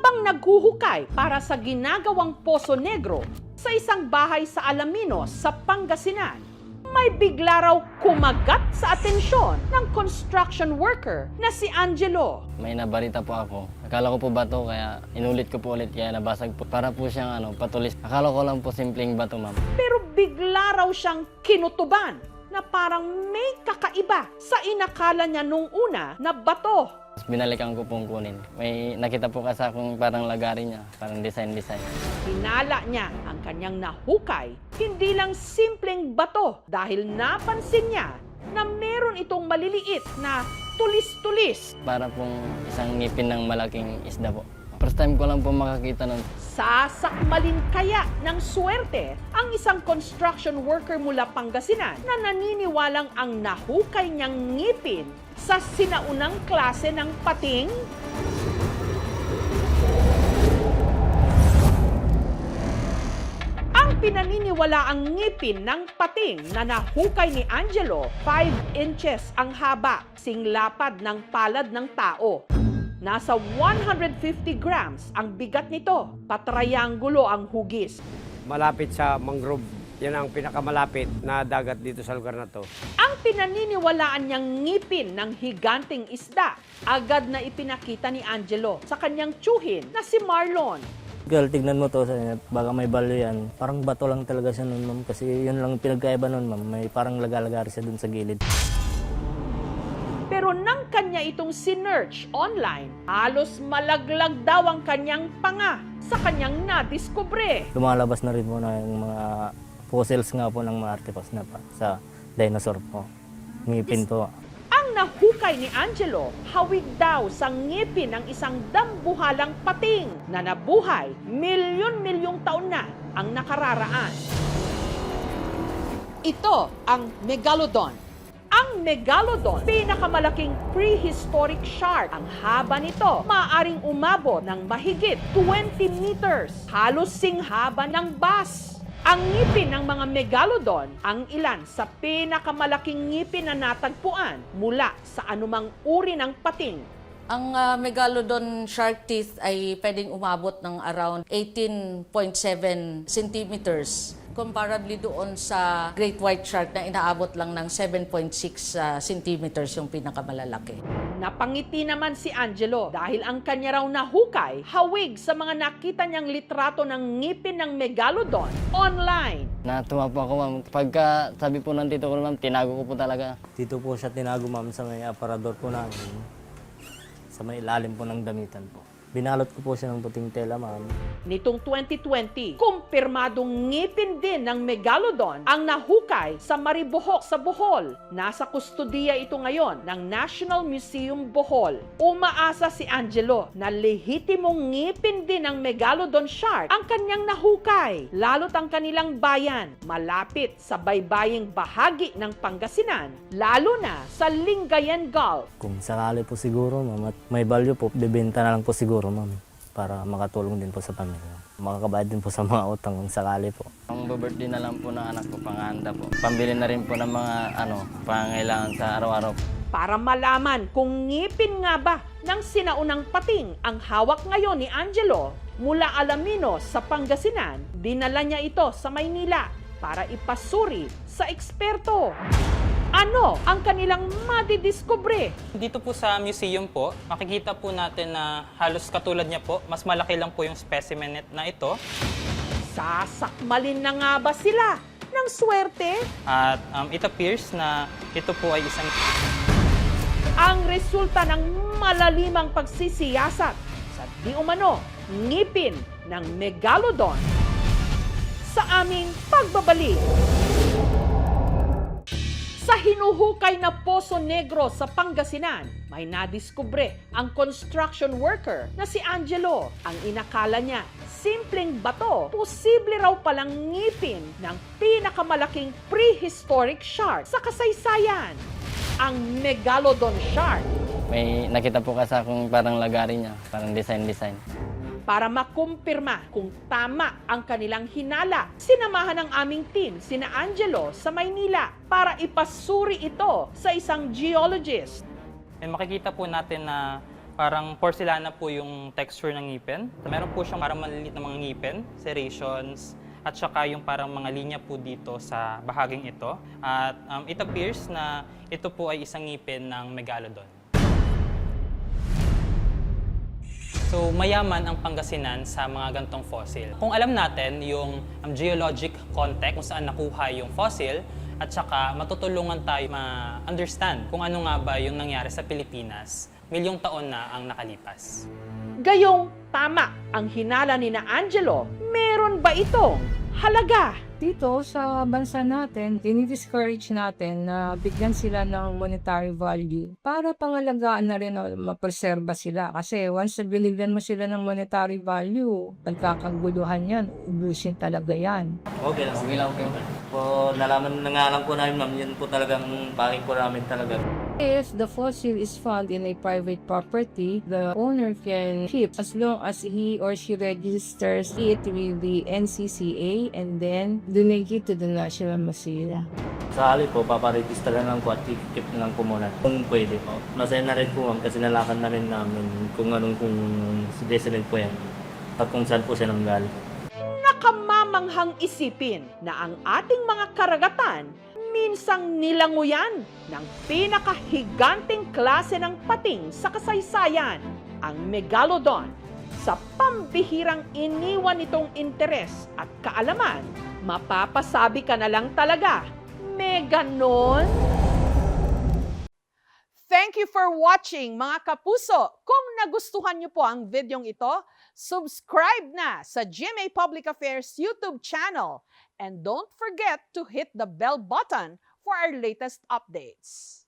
Habang naghuhukay para sa ginagawang Poso Negro sa isang bahay sa Alaminos sa Pangasinan, may bigla raw kumagat sa atensyon ng construction worker na si Angelo. May nabalita po ako. Akala ko po bato kaya inulit ko po ulit kaya nabasag po. Para po siyang patulis. Akala ko lang po simpleng bato, ma'am. Pero bigla raw siyang kinutuban na parang may kakaiba sa inakala niya nung una na bato. Binalikan ko pong kunin. May nakita po kasi akong parang lagari niya, parang design. Hinala niya ang kanyang nahukay, hindi lang simpleng bato dahil napansin niya na meron itong maliliit na tulis-tulis. Para pong isang ngipin ng malaking isda po. First time ko lang po makakita nun. Sasakmalin kaya ng swerte ang isang construction worker mula Pangasinan na naniniwalang ang nahukay niyang ngipin sa sinaunang klase ng pating? Ang pinaniniwalaang ngipin ng pating na nahukay ni Angelo, 5 inches ang haba, singlapad ng palad ng tao. Nasa 150 grams ang bigat nito, patrianggulo ang hugis. Malapit sa mangrove. Yan ang pinakamalapit na dagat dito sa lugar na to. Ang pinaniniwalaan niyang ngipin ng higanting isda, agad na ipinakita ni Angelo sa kanyang tiyuhin na si Marlon. Girl, tignan mo to, baka may balo yan. Parang bato lang talaga siya nun, ma'am. Kasi yun lang pinagkaiba nun, ma'am. May parang laga-lagari siya dun sa gilid. Pero nang kanya itong sinearch online, halos malaglag daw ang kanyang panga sa kanyang nadiskubre. Lumalabas na rin po na yung mga fossils nga po ng mga artifacts na pa sa dinosaur po. Ngipin po. Ang nahukay ni Angelo, hawig daw sa ngipin ng isang dambuhalang pating na nabuhay milyon-milyong taon na ang nakararaan. Ito ang Megalodon. Ang Megalodon, pinakamalaking prehistoric shark. Ang haba nito, maaaring umabot ng mahigit 20 meters. Halos singhaba ng bus. Ang ngipin ng mga Megalodon, ang ilan sa pinakamalaking ngipin na natagpuan mula sa anumang uri ng pating. Ang Megalodon shark teeth ay pwedeng umabot ng around 18.7 centimeters. Comparably doon sa great white shark na inaabot lang ng 7.6 centimeters yung pinakamalalaki. Napangiti naman si Angelo dahil ang kanya raw nahukay, hawig sa mga nakita niyang litrato ng ngipin ng Megalodon online. Natuwa po ako, ma'am. Pagka sabi po ng tito ko, ma'am, tinago ko po talaga. Dito po siya tinago, ma'am, sa may aparador po namin. Sa may ilalim po ng damitan po. Binalot ko po siya ng puting tela, ma'am. Nitong 2020, kumpirmadong ngipin din ng Megalodon ang nahukay sa Maribohok sa Bohol. Nasa kustodiya ito ngayon ng National Museum Bohol. Umaasa si Angelo na lehitimong ngipin din ng Megalodon shark ang kanyang nahukay, lalo't ang kanilang bayan malapit sa baybaying bahagi ng Pangasinan, lalo na sa Lingayen Gulf. Kung sakali po siguro, ma'am, at may value po, bibenta na lang po siguro, ma'am, para makatulong din po sa pamilya. Makakabayad din po sa mga utang kung sakali po. Ang birthday na lang po ng anak ko, pangahanda po. Pambili na rin po ng mga pangangailangan sa araw-araw. Para malaman kung ngipin nga ba ng sinaunang pating ang hawak ngayon ni Angelo mula Alaminos sa Pangasinan, dinala niya ito sa Maynila para ipasuri sa eksperto. Ano ang kanilang madidiskubre? Dito po sa museum po, makikita po natin na halos katulad niya po, mas malaki lang po yung specimen na ito. Sasakmalin na nga ba sila ng swerte? At it appears na ito po ay isang... Ang resulta ng malalimang pagsisiyasat sa di umano ngipin ng Megalodon. Sa aming pagbabalik. Sa hinuhukay na Poso Negro sa Pangasinan, may nadiskubre ang construction worker na si Angelo. Ang inakala niya, simpleng bato, posible raw palang ngipin ng pinakamalaking prehistoric shark sa kasaysayan, ang Megalodon shark. May nakita po kasi akong parang lagari niya, parang design. Para makumpirma kung tama ang kanilang hinala, sinamahan ng aming team sina Angelo sa Maynila para ipasuri ito sa isang geologist. May makikita po natin na Parang porcelana po yung texture ng ngipin. Meron po siyang parang maliliit na mga ngipin, serrations, at saka yung parang mga linya po dito sa bahaging ito. At it appears na ito po ay isang ngipin ng Megalodon. So, mayaman ang Pangasinan sa mga gantong fossil. Kung alam natin yung geologic context kung saan nakuha yung fossil, at saka matutulungan tayo ma-understand kung ano nga ba yung nangyari sa Pilipinas milyong taon na ang nakalipas. Gayong tama ang hinala ni na Angelo, meron ba itong halaga? Dito sa bansa natin, dinidiscourage natin na bigyan sila ng monetary value para pangalagaan na rin na mapreserba sila. Kasi once na binigyan mo sila ng monetary value, pagkakaguluhan yan, ubusin talaga yan. Okay lang. Okay lang po. Po, nalaman na nga lang po namin, ma'am, yun po talagang panging po namin talaga. If the fossil is found in a private property, the owner can keep as long as he or she registers it with the NCCA and then donate it to the National Museum. Sa hali po, paparegister na lang po at keep na lang po muna. Kung pwede po. Masaya na rin po, ma'am, kasi nalakan na rin namin kung kung decision po yan. At kung saan po siya nanggaling. Nakamamanghang isipin na ang ating mga karagatan minsang nilanguyan ng pinakahiganting klase ng pating sa kasaysayan, ang Megalodon. Sa pambihirang iniwan nitong interes at kaalaman, mapapasabi ka na lang talaga, may ganon? Thank you for watching mga kapuso. Kung nagustuhan niyo po ang videong ito, subscribe na sa GMA Public Affairs YouTube channel. And don't forget to hit the bell button for our latest updates.